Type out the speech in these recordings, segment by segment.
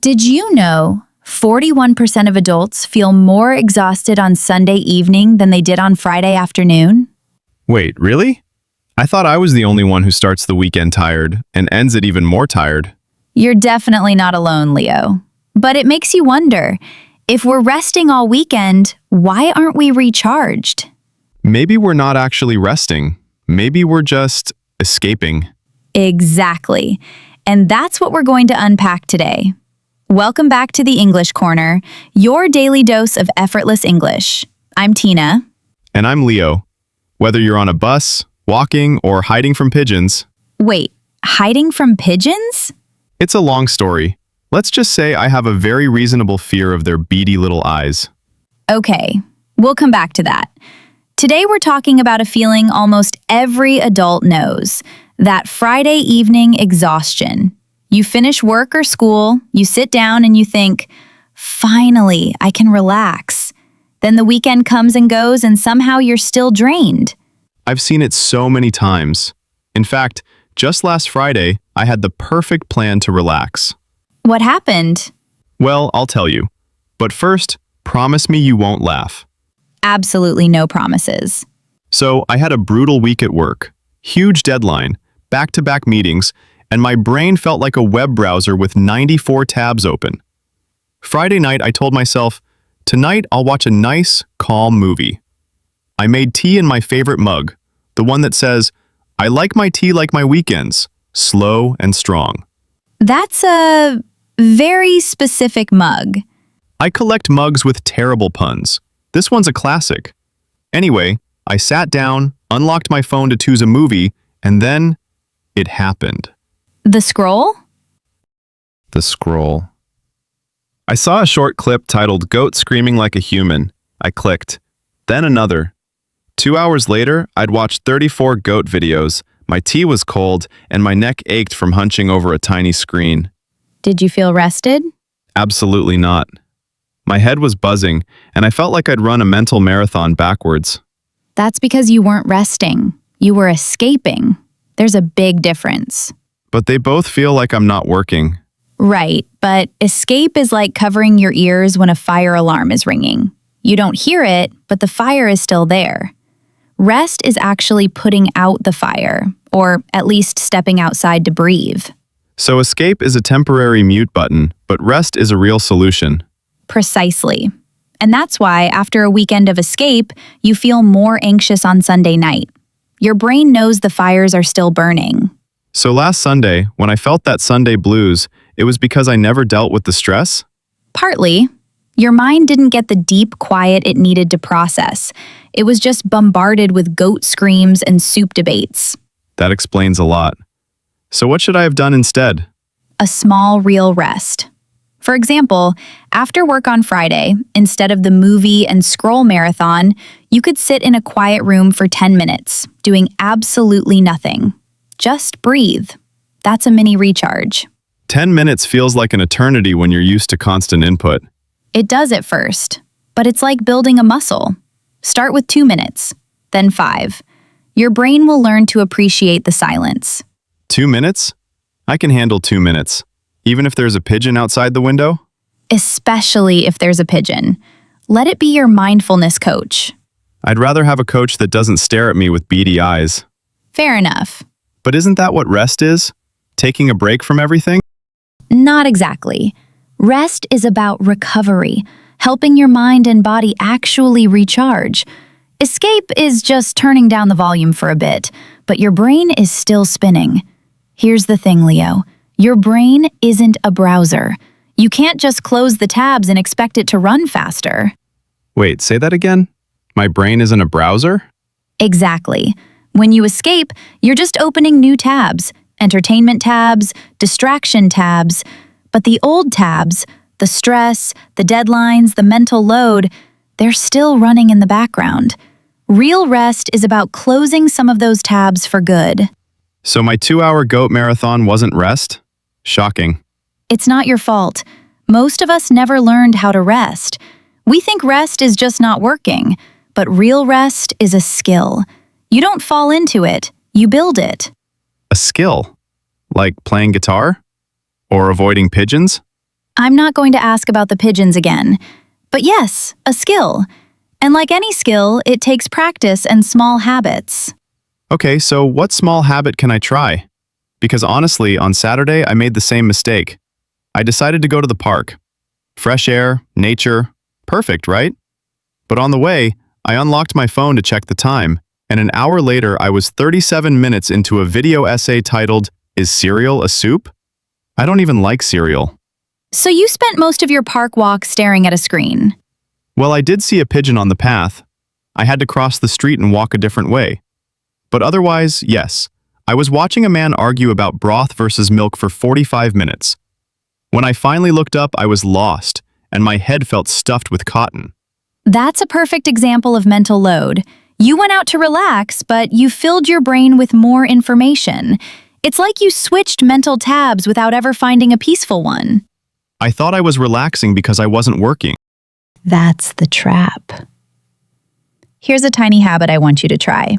Did you know 41% of adults feel more exhausted on Sunday evening than they did on Friday afternoon? Wait, really? I thought I was the only one who starts the weekend tired and ends it even more tired. You're definitely not alone, Leo. But it makes you wonder, if we're resting all weekend, why aren't we recharged? Maybe we're not actually resting. Maybe we're just escaping. Exactly. And that's what we're going to unpack today. Welcome back to the English Corner, your daily dose of effortless English. I'm Tina. And I'm Leo. Whether you're on a bus, walking, or hiding from pigeons, Wait, hiding from pigeons? it's a long story. Let's just say I have a very reasonable fear of their beady little eyes. Okay, we'll come back to that. Today we're talking about a feeling almost every adult knows, that Friday evening exhaustion. You finish work or school, you sit down and you think, finally, I can relax. Then the weekend comes and goes and somehow you're still drained. I've seen it so many times. In fact, just last Friday, I had the perfect plan to relax. What happened? Well, I'll tell you. But first, promise me you won't laugh. Absolutely no promises. So, I had a brutal week at work. Huge deadline, back-to-back meetings, and my brain felt like a web browser with 94 tabs open. Friday night, I told myself, tonight I'll watch a nice, calm movie. I made tea in my favorite mug, the one that says, I like my tea like my weekends, slow and strong. That's a very specific mug. I collect mugs with terrible puns. This one's a classic. Anyway, I sat down, unlocked my phone to choose a movie, and then it happened. The scroll? The scroll. I saw a short clip titled Goat Screaming Like a Human. I clicked. Then another. 2 hours later, I'd watched 34 goat videos. My tea was cold, and my neck ached from hunching over a tiny screen. Did you feel rested? Absolutely not. My head was buzzing, and I felt like I'd run a mental marathon backwards. That's because you weren't resting. You were escaping. There's a big difference. But they both feel like I'm not working. Right, but escape is like covering your ears when a fire alarm is ringing. You don't hear it, but the fire is still there. Rest is actually putting out the fire, or at least stepping outside to breathe. So escape is a temporary mute button, but rest is a real solution. Precisely. And that's why, after a weekend of escape, you feel more anxious on Sunday night. Your brain knows the fires are still burning. So last Sunday, when I felt that Sunday blues, it was because I never dealt with the stress? Partly. Your mind didn't get the deep quiet it needed to process. It was just bombarded with goat screams and soup debates. That explains a lot. So what should I have done instead? A small, real rest. For example, after work on Friday, instead of the movie and scroll marathon, you could sit in a quiet room for 10 minutes, doing absolutely nothing. Just breathe. That's a mini recharge. 10 minutes feels like an eternity when you're used to constant input. It does at first, but it's like building a muscle. Start with 2 minutes, then 5. Your brain will learn to appreciate the silence. 2 minutes? I can handle 2 minutes, even if there's a pigeon outside the window? Especially if there's a pigeon. Let it be your mindfulness coach. I'd rather have a coach that doesn't stare at me with beady eyes. Fair enough. But isn't that what rest is? Taking a break from everything? Not exactly. Rest is about recovery, helping your mind and body actually recharge. Escape is just turning down the volume for a bit, but your brain is still spinning. Here's the thing, Leo. Your brain isn't a browser. You can't just close the tabs and expect it to run faster. Wait, say that again? My brain isn't a browser? Exactly. When you escape, you're just opening new tabs, entertainment tabs, distraction tabs. But the old tabs, the stress, the deadlines, the mental load, they're still running in the background. Real rest is about closing some of those tabs for good. So my 2-hour goat marathon wasn't rest? Shocking. It's not your fault. Most of us never learned how to rest. We think rest is just not working, but real rest is a skill. You don't fall into it, you build it. A skill? Like playing guitar? Or avoiding pigeons? I'm not going to ask about the pigeons again. But yes, a skill. And like any skill, it takes practice and small habits. Okay, so what small habit can I try? Because honestly, on Saturday, I made the same mistake. I decided to go to the park. Fresh air, nature, perfect, right? But on the way, I unlocked my phone to check the time, and an hour later, I was 37 minutes into a video essay titled, "Is cereal a soup?" I don't even like cereal. So you spent most of your park walk staring at a screen. Well, I did see a pigeon on the path. I had to cross the street and walk a different way. But otherwise, yes, I was watching a man argue about broth versus milk for 45 minutes. When I finally looked up, I was lost, and my head felt stuffed with cotton. That's a perfect example of mental load. You went out to relax, but you filled your brain with more information. It's like you switched mental tabs without ever finding a peaceful one. I thought I was relaxing because I wasn't working. That's the trap. Here's a tiny habit I want you to try.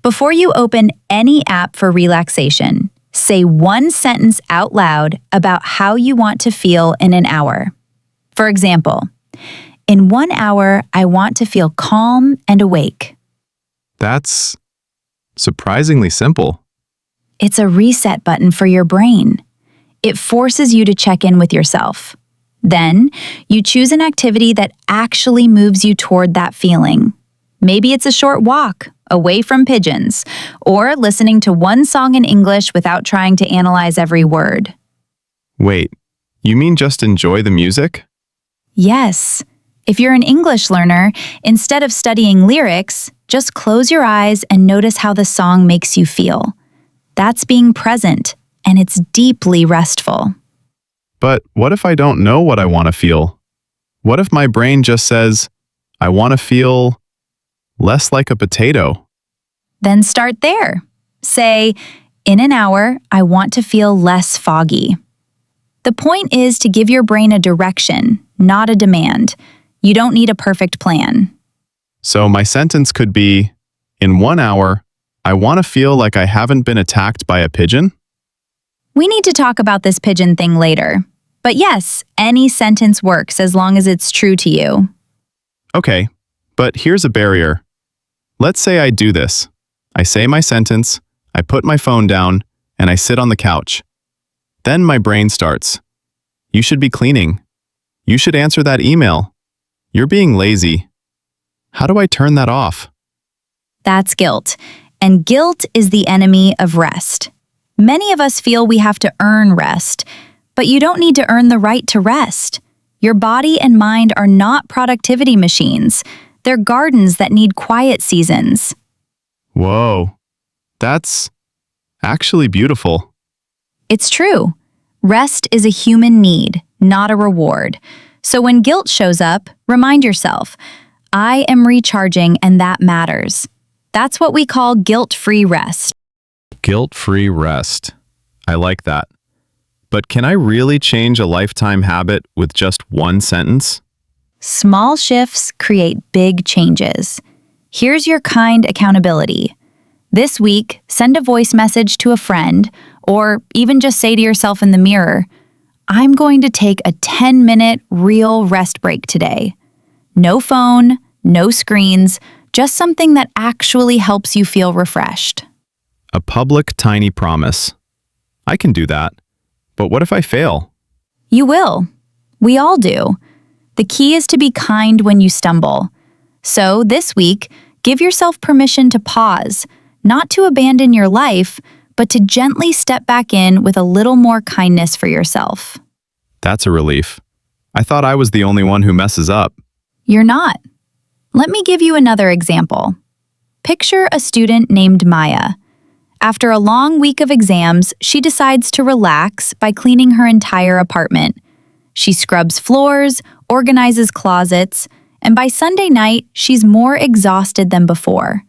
Before you open any app for relaxation, say one sentence out loud about how you want to feel in an hour. For example, in 1 hour, I want to feel calm and awake. That's surprisingly simple. It's a reset button for your brain. It forces you to check in with yourself. Then, you choose an activity that actually moves you toward that feeling. Maybe it's a short walk, away from pigeons, or listening to one song in English without trying to analyze every word. Wait, you mean just enjoy the music? Yes. If you're an English learner, instead of studying lyrics, just close your eyes and notice how the song makes you feel. That's being present, and it's deeply restful. But what if I don't know what I want to feel? What if my brain just says, I want to feel less like a potato? Then start there. Say, in an hour, I want to feel less foggy. The point is to give your brain a direction, not a demand. You don't need a perfect plan. So my sentence could be, in 1 hour, I want to feel like I haven't been attacked by a pigeon? We need to talk about this pigeon thing later. But yes, any sentence works as long as it's true to you. Okay, but here's a barrier. Let's say I do this. I say my sentence, I put my phone down, and I sit on the couch. Then my brain starts. You should be cleaning. You should answer that email. You're being lazy. How do I turn that off? That's guilt. And guilt is the enemy of rest. Many of us feel we have to earn rest, but you don't need to earn the right to rest. Your body and mind are not productivity machines. They're gardens that need quiet seasons. Whoa, that's actually beautiful. It's true. Rest is a human need, not a reward. So when guilt shows up, remind yourself, I am recharging and that matters. That's what we call guilt-free rest. Guilt-free rest. I like that. But can I really change a lifetime habit with just one sentence? Small shifts create big changes. Here's your kind accountability. This week, send a voice message to a friend, or even just say to yourself in the mirror, I'm going to take a 10-minute real rest break today. No phone, no screens, just something that actually helps you feel refreshed. A public tiny promise. I can do that. But what if I fail? You will. We all do. The key is to be kind when you stumble. So this week, give yourself permission to pause, not to abandon your life, but to gently step back in with a little more kindness for yourself. That's a relief. I thought I was the only one who messes up. You're not. Let me give you another example. Picture a student named Maya. After a long week of exams, she decides to relax by cleaning her entire apartment. She scrubs floors, organizes closets, and by Sunday night, she's more exhausted than before.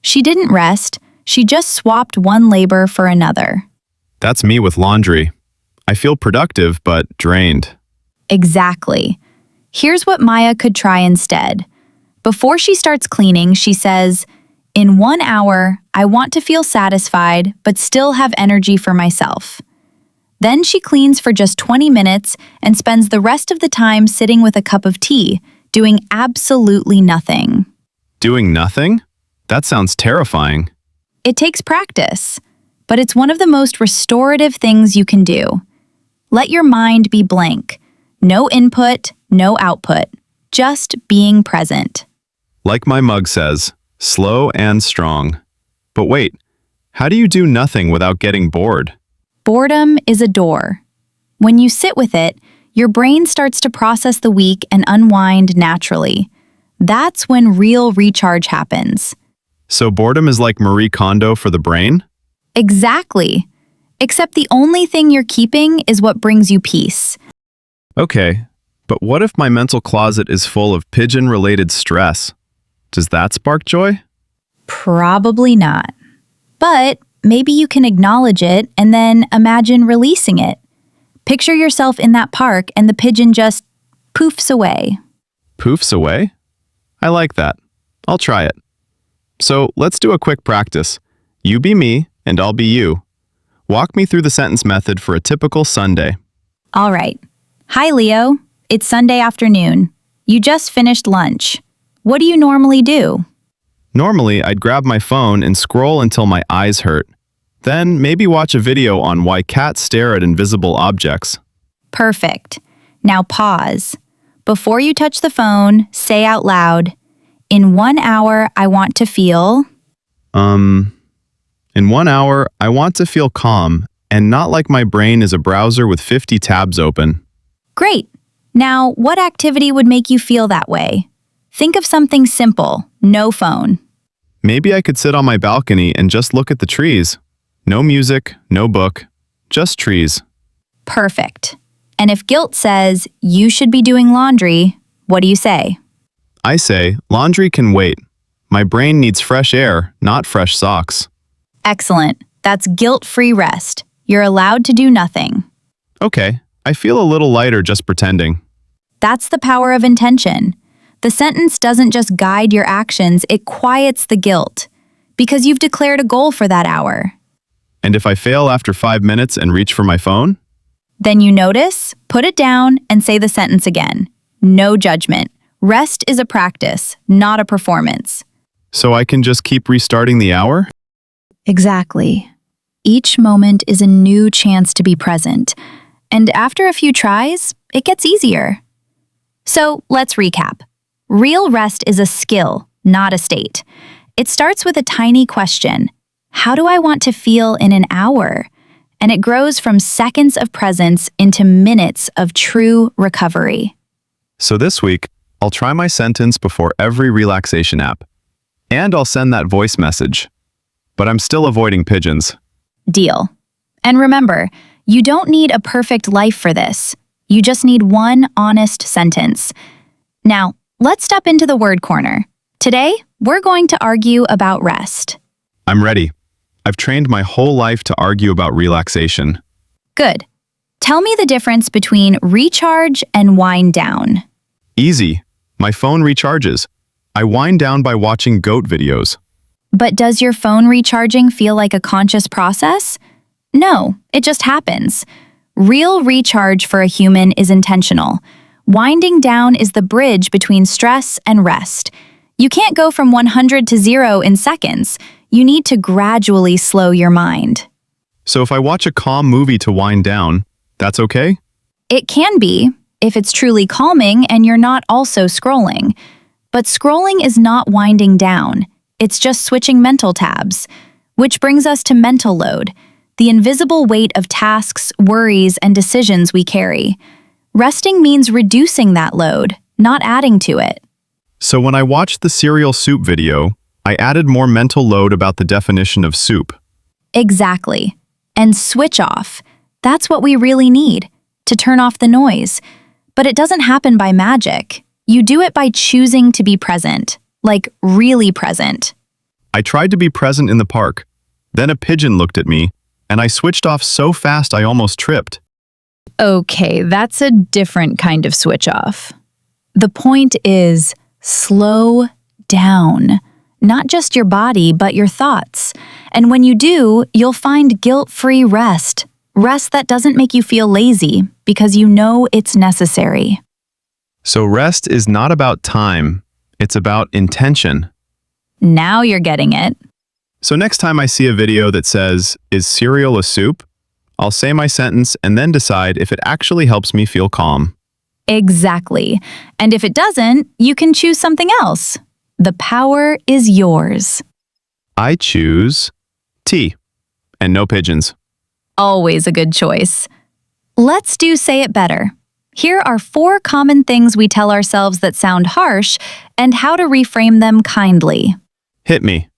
She didn't rest, she just swapped one labor for another. That's me with laundry. I feel productive, but drained. Exactly. Here's what Maya could try instead. Before she starts cleaning, she says, in 1 hour, I want to feel satisfied, but still have energy for myself. Then she cleans for just 20 minutes and spends the rest of the time sitting with a cup of tea, doing absolutely nothing. Doing nothing? That sounds terrifying. It takes practice, but it's one of the most restorative things you can do. Let your mind be blank. No input, no output. Just being present. Like my mug says, slow and strong. But wait, how do you do nothing without getting bored? Boredom is a door. When you sit with it, your brain starts to process the week and unwind naturally. That's when real recharge happens. So boredom is like Marie Kondo for the brain? Exactly. Except the only thing you're keeping is what brings you peace. Okay, but what if my mental closet is full of pigeon-related stress? Does that spark joy? Probably not. But maybe you can acknowledge it and then imagine releasing it. Picture yourself in that park and the pigeon just poofs away. Poofs away? I like that. I'll try it. So let's do a quick practice. You be me, and I'll be you. Walk me through the sentence method for a typical Sunday. All right. Hi, Leo. It's Sunday afternoon. You just finished lunch. What do you normally do? Normally, I'd grab my phone and scroll until my eyes hurt. Then maybe watch a video on why cats stare at invisible objects. Perfect. Now pause. Before you touch the phone, say out loud, "In 1 hour, I want to feel..." In 1 hour, I want to feel calm and not like my brain is a browser with 50 tabs open. Great. Now, what activity would make you feel that way? Think of something simple, no phone. Maybe I could sit on my balcony and just look at the trees. No music, no book, just trees. Perfect. And if guilt says you should be doing laundry, what do you say? I say, laundry can wait. My brain needs fresh air, not fresh socks. Excellent. That's guilt-free rest. You're allowed to do nothing. Okay, I feel a little lighter just pretending. That's the power of intention. The sentence doesn't just guide your actions, it quiets the guilt. Because you've declared a goal for that hour. And if I fail after 5 minutes and reach for my phone? Then you notice, put it down, and say the sentence again. No judgment. Rest is a practice, not a performance. So I can just keep restarting the hour? Exactly. Each moment is a new chance to be present. And after a few tries, it gets easier. So let's recap. Real rest is a skill, not a state. It starts with a tiny question. How do I want to feel in an hour? And it grows from seconds of presence into minutes of true recovery. So this week, I'll try my sentence before every relaxation app. And I'll send that voice message. But I'm still avoiding pigeons. Deal. And remember, you don't need a perfect life for this. You just need one honest sentence. Now, let's step into the word corner. Today, we're going to argue about rest. I'm ready. I've trained my whole life to argue about relaxation. Good. Tell me the difference between recharge and wind down. Easy. My phone recharges. I wind down by watching goat videos. But does your phone recharging feel like a conscious process? No, it just happens. Real recharge for a human is intentional. Winding down is the bridge between stress and rest. You can't go from 100 to 0 in seconds. You need to gradually slow your mind. So if I watch a calm movie to wind down, that's okay? It can be, if it's truly calming and you're not also scrolling. But scrolling is not winding down. It's just switching mental tabs. Which brings us to mental load, the invisible weight of tasks, worries, and decisions we carry. Resting means reducing that load, not adding to it. So when I watched the cereal soup video, I added more mental load about the definition of soup. Exactly. And switch off. That's what we really need, to turn off the noise. But it doesn't happen by magic. You do it by choosing to be present, like really present. I tried to be present in the park. Then a pigeon looked at me, and I switched off so fast I almost tripped. Okay, that's a different kind of switch off. The point is, slow down. Not just your body, but your thoughts. And when you do, you'll find guilt-free rest, Rest that doesn't make you feel lazy because you know it's necessary. So rest is not about time, it's about intention. Now you're getting it. So next time I see a video that says, "Is cereal a soup?" I'll say my sentence and then decide if it actually helps me feel calm. Exactly. And if it doesn't, you can choose something else. The power is yours. I choose tea and no pigeons. Always a good choice. Let's do Say It Better. Here are 4 common things we tell ourselves that sound harsh and how to reframe them kindly. Hit me.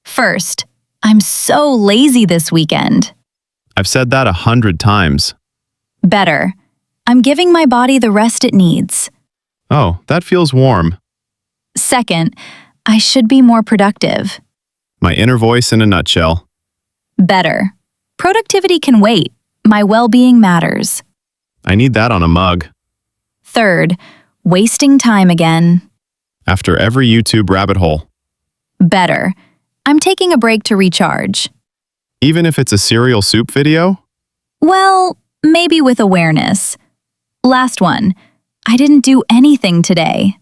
First, I'm so lazy this weekend. I've said that 100 times. Better, I'm giving my body the rest it needs. Oh, that feels warm. Second, I should be more productive. My inner voice in a nutshell. Better, productivity can wait. My well-being matters. I need that on a mug. Third, wasting time again. After every YouTube rabbit hole. Better, I'm taking a break to recharge. Even if it's a cereal soup video? Well, maybe with awareness. Last one, I didn't do anything today.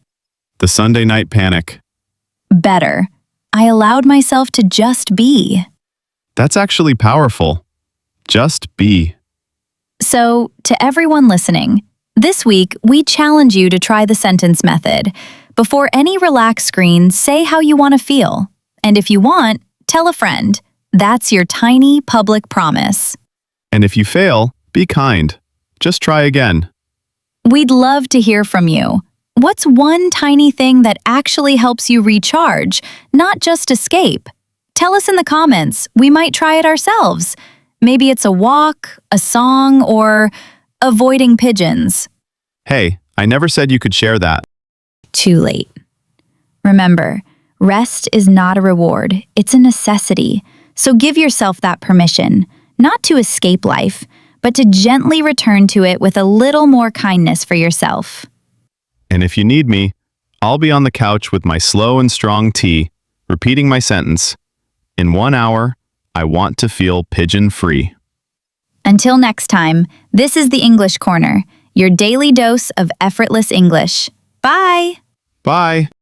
The Sunday night panic. Better, I allowed myself to just be. That's actually powerful. Just be. So, to everyone listening, this week we challenge you to try the sentence method. Before any relaxed screen, say how you want to feel. And if you want, tell a friend. That's your tiny public promise. And if you fail, be kind. Just try again. We'd love to hear from you. What's one tiny thing that actually helps you recharge, not just escape? Tell us in the comments. We might try it ourselves. Maybe it's a walk, a song, or avoiding pigeons. Hey, I never said you could share that. Too late. Remember, rest is not a reward, it's a necessity. So give yourself that permission, not to escape life, but to gently return to it with a little more kindness for yourself. And if you need me, I'll be on the couch with my slow and strong tea, repeating my sentence. In 1 hour, I want to feel pigeon-free. Until next time, this is the English Corner, your daily dose of effortless English. Bye! Bye!